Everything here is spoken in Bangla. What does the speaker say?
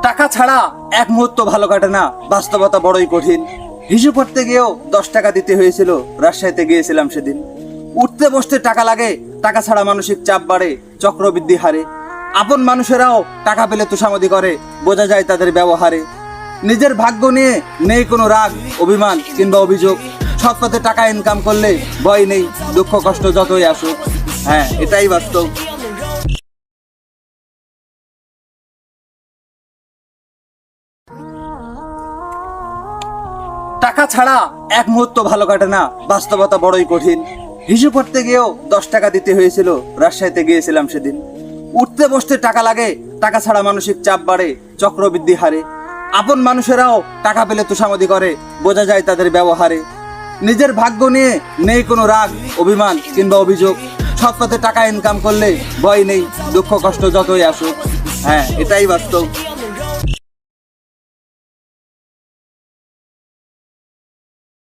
টাকা ছাড়া এক মুহূর্ত ভালো কাটে না, বাস্তবতা বড়ই কঠিন। হিসু করতে গিয়েও 10 টাকা দিতে হয়েছিল। রাজশাহীতে গিয়েছিলাম সেদিন। উঠতে বসতে টাকা লাগে, টাকা ছাড়া মানসিক চাপ বাড়ে, চক্রবৃদ্ধি হারে। আপন মানুষেরাও টাকা পেলে তোষামদি করে, বোঝা যায় তাদের ব্যবহারে। নিজের ভাগ্য নিয়ে নেই কোনো রাগ, অভিমান কিংবা অভিযোগ। সৎ পথে টাকা ইনকাম করলে ভয় নেই, দুঃখ কষ্ট যতই আসুক। হ্যাঁ, এটাই বাস্তব। টাকা ছাড়া এক মুহূর্ত ভালো কাটে না, বাস্তবতা বড়ই কঠিন। হিসু করতে গিয়েও 10 টাকা দিতে হয়েছিল। রাজশাহীতে গিয়েছিলাম সেদিন। উঠতে বসতে টাকা লাগে, টাকা ছাড়া মানসিক চাপ বাড়ে, চক্রবৃদ্ধি হারে। আপন মানুষেরাও টাকা পেলে তোষামদি করে, বোঝা যায় তাদের ব্যবহারে। নিজের ভাগ্য নিয়ে নেই কোনো রাগ, অভিমান কিংবা অভিযোগ। সৎ পথে টাকা ইনকাম করলে ভয় নেই, দুঃখ কষ্ট যতই আসুক। হ্যাঁ, এটাই বাস্তব।